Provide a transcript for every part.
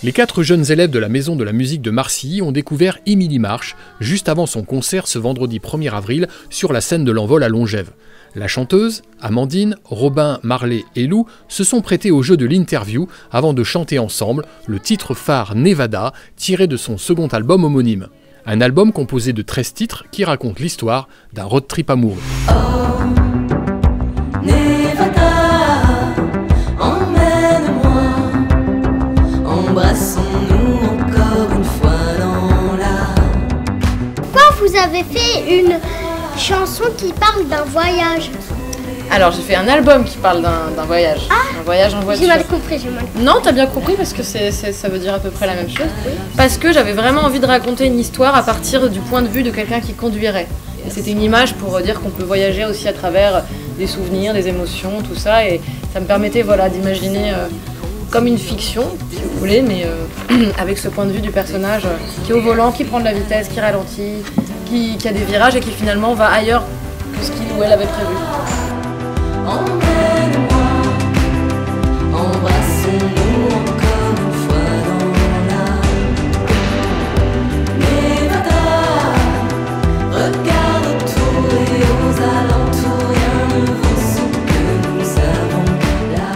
Les 4 jeunes élèves de la Maison de la musique de Marcilly ont découvert Émilie March juste avant son concert ce vendredi 1er avril sur la scène de l'Envol à Longève. La chanteuse, Amandine, Robin, Marley et Lou se sont prêtés au jeu de l'interview avant de chanter ensemble le titre phare Nevada tiré de son second album homonyme. Un album composé de 13 titres qui raconte l'histoire d'un road trip amoureux. Embrassons-nous encore une fois dans la... Pourquoi vous avez fait une chanson qui parle d'un voyage? Alors j'ai fait un album qui parle d'un voyage. Un voyage en voiture. J'ai mal compris, j'ai mal compris. Non, t'as bien compris parce que ça veut dire à peu près la même chose. Oui. Parce que j'avais vraiment envie de raconter une histoire à partir du point de vue de quelqu'un qui conduirait. Et c'était une image pour dire qu'on peut voyager aussi à travers des souvenirs, des émotions, tout ça. Et ça me permettait voilà, d'imaginer comme une fiction, si vous voulez, mais avec ce point de vue du personnage qui est au volant, qui prend de la vitesse, qui ralentit, qui a des virages et qui finalement va ailleurs que ce qu'il ou elle avait prévu. Emmène-moi, embrassons-nous encore une fois dans la Nevada. Regarde autour et aux alentours, rien ne vaut ce que nous avons là.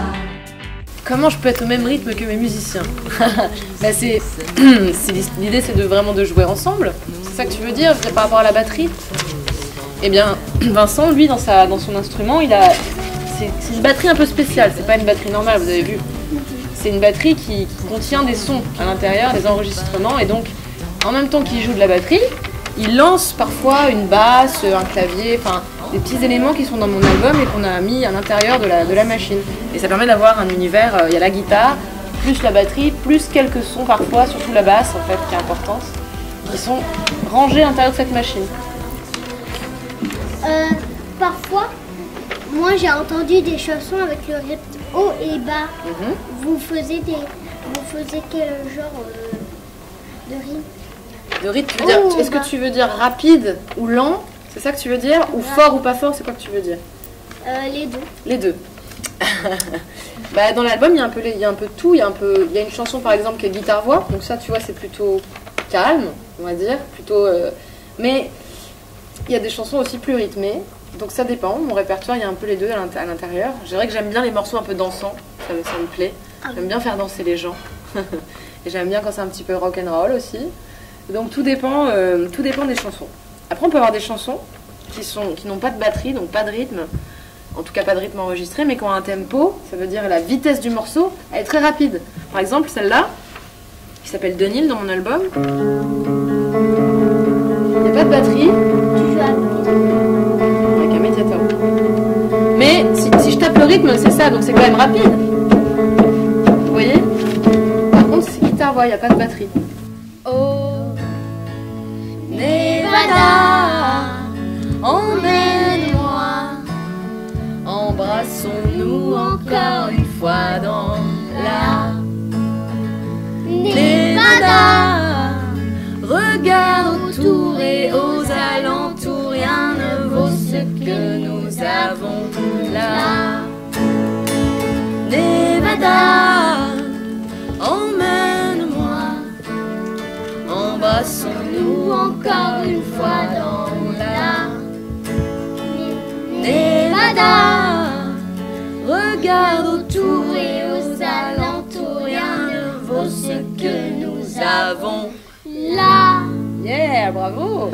Comment je peux être au même rythme que mes musiciens? L'idée c'est vraiment de jouer ensemble. C'est ça que tu veux dire par rapport à la batterie? Eh bien, Vincent, lui, dans son instrument, c'est une batterie un peu spéciale, c'est pas une batterie normale, vous avez vu. C'est une batterie qui contient des sons à l'intérieur, des enregistrements, et donc, en même temps qu'il joue de la batterie, il lance parfois une basse, un clavier, enfin, des petits éléments qui sont dans mon album et qu'on a mis à l'intérieur de la machine. Et ça permet d'avoir un univers, il y a la guitare, plus la batterie, plus quelques sons parfois, surtout la basse, en fait, qui est importante, qui sont rangés à l'intérieur de cette machine. Parfois, moi j'ai entendu des chansons avec le rythme haut et bas. Vous faisiez quel genre de rythme? De rythme, tu veux dire, est-ce que tu veux dire rapide ou lent? C'est ça que tu veux dire? Ou fort ou pas fort, c'est quoi que tu veux dire? Les deux. Les deux. Dans l'album, il y a un peu de tout. Il y a une chanson par exemple qui est guitare-voix, donc ça tu vois c'est plutôt calme, on va dire, plutôt. Mais il y a des chansons aussi plus rythmées, donc ça dépend. Mon répertoire, il y a un peu les deux à l'intérieur. Je dirais que j'aime bien les morceaux un peu dansants, ça me plaît. J'aime bien faire danser les gens. Et j'aime bien quand c'est un petit peu rock'n'roll aussi. Donc tout dépend des chansons. Après, on peut avoir des chansons qui n'ont pas de batterie, donc pas de rythme, en tout cas pas de rythme enregistré, mais qui ont un tempo, ça veut dire la vitesse du morceau, elle est très rapide. Par exemple, celle-là, qui s'appelle Denil dans mon album, il n'y a pas de batterie, il n'y a qu'un médiator. Mais si je tape le rythme, c'est ça, donc c'est quand même rapide. Vous voyez? Par contre, c'est guitare-voix, il n'y a pas de batterie. Oh, Nevada, emmène-moi, embrassons-nous encore une fois dans la Nevada. Regarde autour et aux alentours, rien ne vaut ce que nous avons là. Nevada, emmène-moi, embrassons-nous encore une fois dans la Nevada. Regarde autour et aux alentours, rien ne vaut ce que nous avons là. Yeah, bravo!